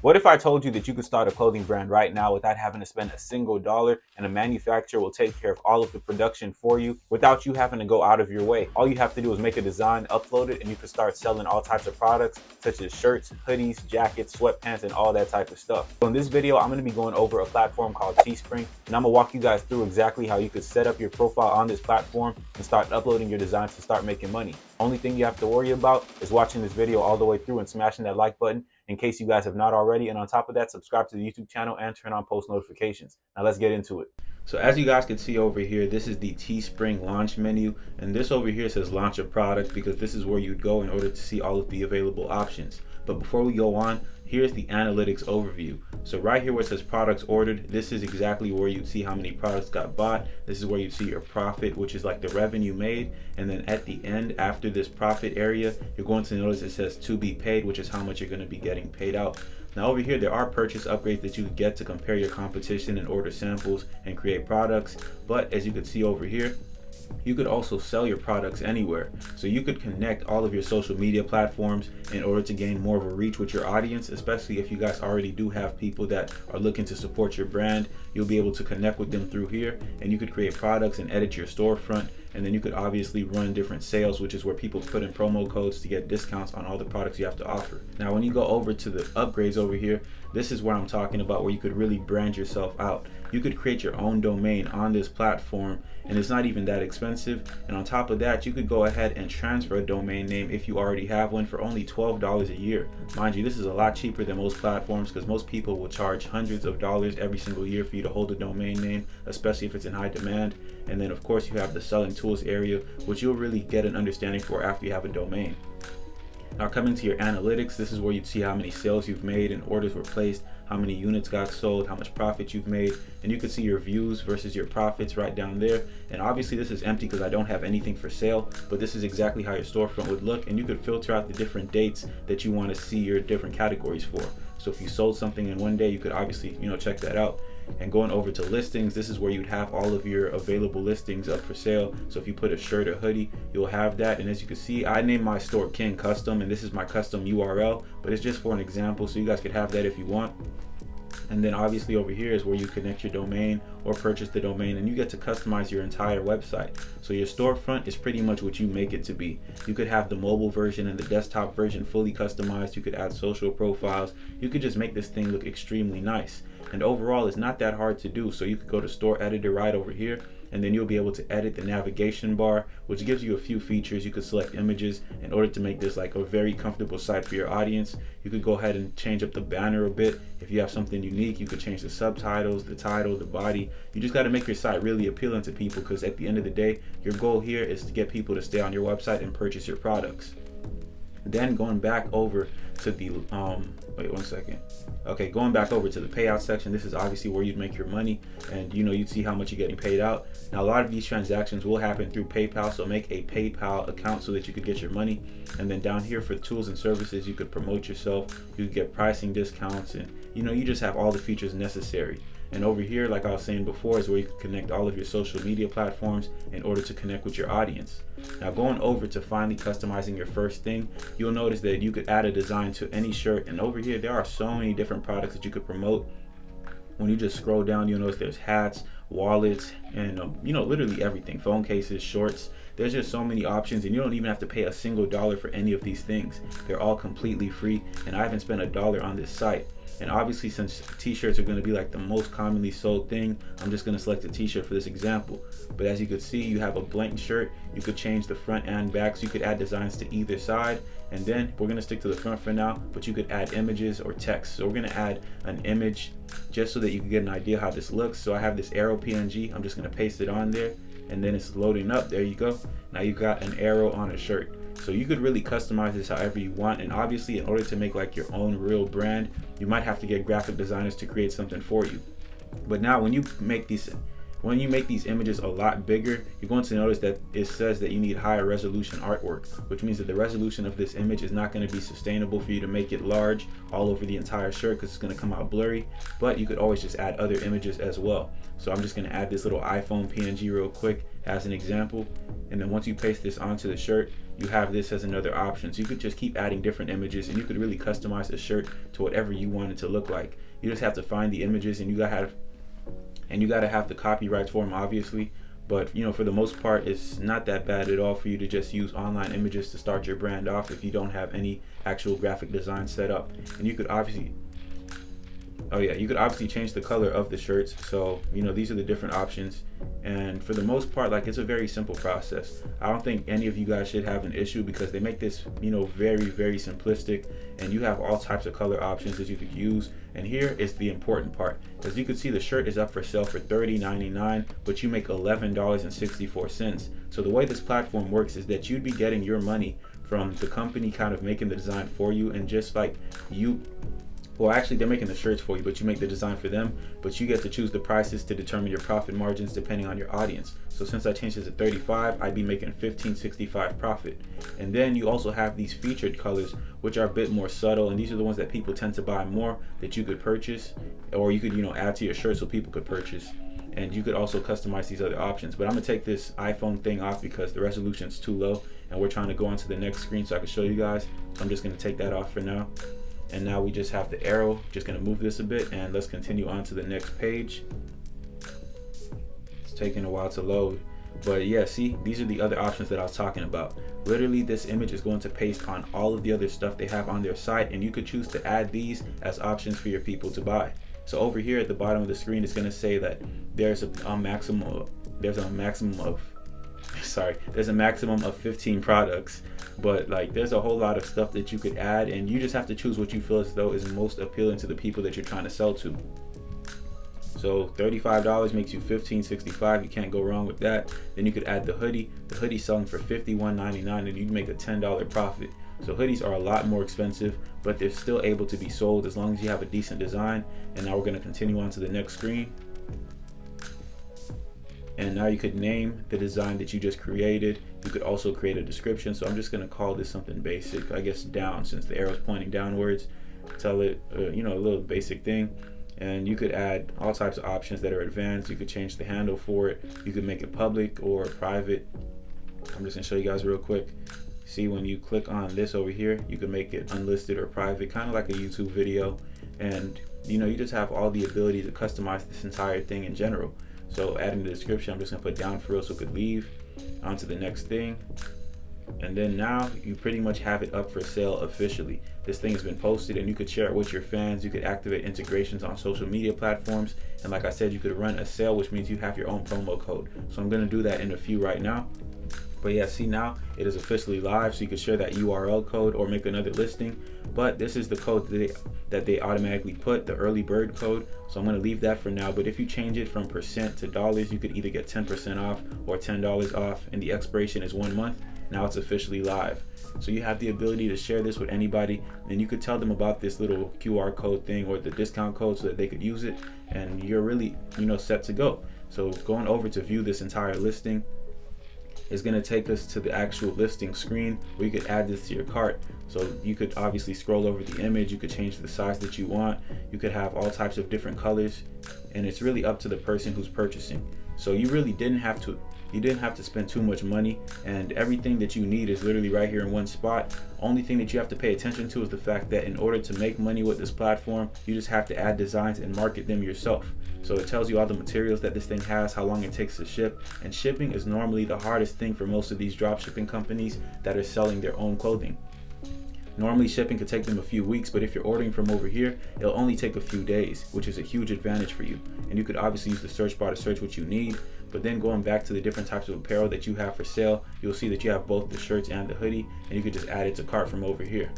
What if I told you that you could start a clothing brand right now without having to spend a single dollar, and a manufacturer will take care of all of the production for you without you having to go out of your way? All you have to do is make a design, upload it, and you can start selling all types of products such as shirts, hoodies, jackets, sweatpants, and all that type of stuff. So in this video, I'm going to be going over a platform called Teespring, and I'm going to walk you guys through exactly how you could set up your profile on this platform and start uploading your designs to start making money. Only thing you have to worry about is watching this video all the way through and smashing that like button in case you guys have not already. And on top of that, subscribe to the YouTube channel and turn on post notifications. Now let's get into it. So as you guys can see over here, this is the Teespring launch menu. And this over here says launch a product because this is where you'd go in order to see all of the available options. But before we go on, here's the analytics overview. So right here where it says products ordered, this is exactly where you'd see how many products got bought. This is where you see your profit, which is like the revenue made. And then at the end, after this profit area, you're going to notice it says to be paid, which is how much you're going to be getting paid out. Now over here, there are purchase upgrades that you can get to compare your competition and order samples and create products. But as you can see over here, you could also sell your products anywhere. So you could connect all of your social media platforms in order to gain more of a reach with your audience, especially if you guys already do have people that are looking to support your brand. You'll be able to connect with them through here, and you could create products and edit your storefront. And then you could obviously run different sales, which is where people put in promo codes to get discounts on all the products you have to offer. Now, when you go over to the upgrades over here, this is where I'm talking about where you could really brand yourself out. You could create your own domain on this platform, and it's not even that expensive. And on top of that, you could go ahead and transfer a domain name if you already have one for only $12 a year. Mind you, this is a lot cheaper than most platforms because most people will charge hundreds of dollars every single year for you to hold a domain name, especially if it's in high demand. And then of course you have the selling tools area, which you'll really get an understanding for after you have a domain. Now coming to your analytics, this is where you'd see how many sales you've made and orders were placed, how many units got sold, how much profit you've made, and you can see your views versus your profits right down there. And obviously this is empty because I don't have anything for sale, but this is exactly how your storefront would look, and you could filter out the different dates that you want to see your different categories for. So if you sold something in one day, you could obviously, check that out. And going over to listings, this is where you'd have all of your available listings up for sale. So if you put a shirt or hoodie, you'll have that. And as you can see, I named my store King Custom, and this is my custom URL, but it's just for an example, so you guys could have that if you want. And then obviously over here is where you connect your domain or purchase the domain, and you get to customize your entire website. So your storefront is pretty much what you make it to be. You could have the mobile version and the desktop version fully customized. You could add social profiles. You could just make this thing look extremely nice. And overall, it's not that hard to do. So you could go to store editor right over here, and then you'll be able to edit the navigation bar, which gives you a few features. You could select images in order to make this like a very comfortable site for your audience. You could go ahead and change up the banner a bit. If you have something unique, you could change the subtitles, the title, the body. You just got to make your site really appealing to people, because at the end of the day, your goal here is to get people to stay on your website and purchase your products. Then going back over to the going back over to the payout section, this is obviously where you'd make your money, and you'd see how much you're getting paid out. Now a lot of these transactions will happen through PayPal, so make a PayPal account so that you could get your money. And then down here for tools and services, you could promote yourself, you could get pricing discounts, and you just have all the features necessary. And over here, like I was saying before, is where you can connect all of your social media platforms in order to connect with your audience. Now going over to finally customizing your first thing, you'll notice that you could add a design to any shirt. And over here, there are so many different products that you could promote. When you just scroll down, you'll notice there's hats, wallets, and literally everything. Phone cases, shorts. There's just so many options, and you don't even have to pay a single dollar for any of these things. They're all completely free, and I haven't spent a dollar on this site. And obviously, since t-shirts are going to be like the most commonly sold thing, I'm just going to select a t-shirt for this example. But as you could see, you have a blank shirt. You could change the front and back, so you could add designs to either side. And then we're going to stick to the front for now, but you could add images or text. So we're going to add an image just so that you can get an idea how this looks. So I have this arrow PNG. I'm just going to paste it on there, and then it's loading up. There you go. Now you got an arrow on a shirt. So you could really customize this however you want. And obviously, in order to make like your own real brand, you might have to get graphic designers to create something for you. But now when you make these When you make these images a lot bigger, you're going to notice that it says that you need higher resolution artwork, which means that the resolution of this image is not going to be sustainable for you to make it large all over the entire shirt, because it's going to come out blurry. But you could always just add other images as well. So I'm just going to add this little iPhone PNG real quick as an example, and then once you paste this onto the shirt, you have this as another option. So you could just keep adding different images, and you could really customize the shirt to whatever you want it to look like. You just have to find the images, and you gotta have the copyrights for them, obviously. But you know, for the most part, it's not that bad at all for you to just use online images to start your brand off if you don't have any actual graphic design set up. And you could obviously, you could obviously change the color of the shirts. So you know, these are the different options, and for the most part, like, it's a very simple process. I don't think any of you guys should have an issue, because they make this, you know, very simplistic, and you have all types of color options that you could use. And here is the important part. As you can see, the shirt is up for sale for $30.99, but you make $11.64. So the way this platform works is that you'd be getting your money from the company kind of making the design for you, and just like you, well, actually they're making the shirts for you, but you make the design for them, but you get to choose the prices to determine your profit margins depending on your audience. So since I changed it to 35, I'd be making $15.65 profit. And then you also have these featured colors, which are a bit more subtle, and these are the ones that people tend to buy more, that you could purchase, or you could, you know, add to your shirt so people could purchase. And you could also customize these other options. But I'm gonna take this iPhone thing off because the resolution is too low, and we're trying to go on to the next screen so I can show you guys. So I'm just gonna take that off for now. And now we just have the arrow. Just gonna move this a bit, and let's continue on to the next page. It's taking a while to load, but yeah, see, these are the other options that I was talking about. Literally, this image is going to paste on all of the other stuff they have on their site, and you could choose to add these as options for your people to buy. So over here at the bottom of the screen, it's gonna say that there's a maximum of 15 products, but like, there's a whole lot of stuff that you could add, and you just have to choose what you feel as though is most appealing to the people that you're trying to sell to. So $35 makes you $15.65. You can't go wrong with that. Then you could add the hoodie. The hoodie's selling for $51.99, and you can make a $10 profit. So hoodies are a lot more expensive, but they're still able to be sold as long as you have a decent design. And now we're going to continue on to the next screen. And now you could name the design that you just created. You could also create a description. So I'm just gonna call this something basic, I guess down, since the arrow is pointing downwards. Tell it, you know, a little basic thing. And you could add all types of options that are advanced. You could change the handle for it. You could make it public or private. I'm just gonna show you guys real quick. See, when you click on this over here, you can make it unlisted or private, kind of like a YouTube video. And you know, you just have all the ability to customize this entire thing in general. So adding the description, I'm just gonna put down for real so it could leave. On to the next thing. And then now you pretty much have it up for sale officially. This thing has been posted, and you could share it with your fans. You could activate integrations on social media platforms. And like I said, you could run a sale, which means you have your own promo code. So I'm gonna do that in a few right now. But yeah, see, now it is officially live, so you can share that URL code or make another listing. But this is the code that they automatically put, the early bird code. So I'm gonna leave that for now. But if you change it from percent to dollars, you could either get 10% off or $10 off, and the expiration is 1 month. Now it's officially live. So you have the ability to share this with anybody, and you could tell them about this little QR code thing or the discount code so that they could use it, and you're really, you know, set to go. So going over to view this entire listing is going to take us to the actual listing screen where you could add this to your cart. So you could obviously scroll over the image, you could change the size that you want, you could have all types of different colors, and it's really up to the person who's purchasing. So you really didn't have to spend too much money, and everything that you need is literally right here in one spot. Only thing that you have to pay attention to is the fact that in order to make money with this platform, you just have to add designs and market them yourself. So it tells you all the materials that this thing has, how long it takes to ship, and shipping is normally the hardest thing for most of these drop shipping companies that are selling their own clothing. Normally shipping could take them a few weeks, but if you're ordering from over here, it'll only take a few days, which is a huge advantage for you. And you could obviously use the search bar to search what you need, but then going back to the different types of apparel that you have for sale, you'll see that you have both the shirts and the hoodie, and you could just add it to cart from over here.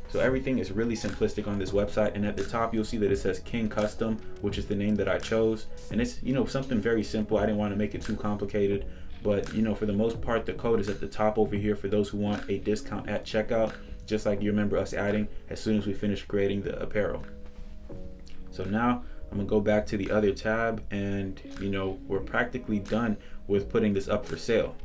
So everything is really simplistic on this website, and at the top you'll see that it says King Custom, which is the name that I chose. And it's, you know, something very simple. I didn't want to make it too complicated, but you know, for the most part, the code is at the top over here for those who want a discount at checkout, just like you remember us adding as soon as we finish creating the apparel. So now I'm gonna go back to the other tab, and you know, we're practically done with putting this up for sale.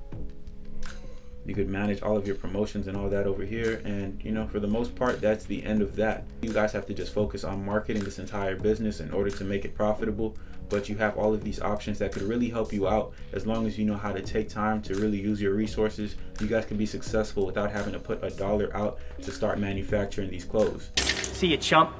You could manage all of your promotions and all that over here, and you know, for the most part, that's the end of that. You guys have to just focus on marketing this entire business in order to make it profitable, but you have all of these options that could really help you out. As long as you know how to take time to really use your resources, you guys can be successful without having to put $1 out to start manufacturing these clothes. See you, chump.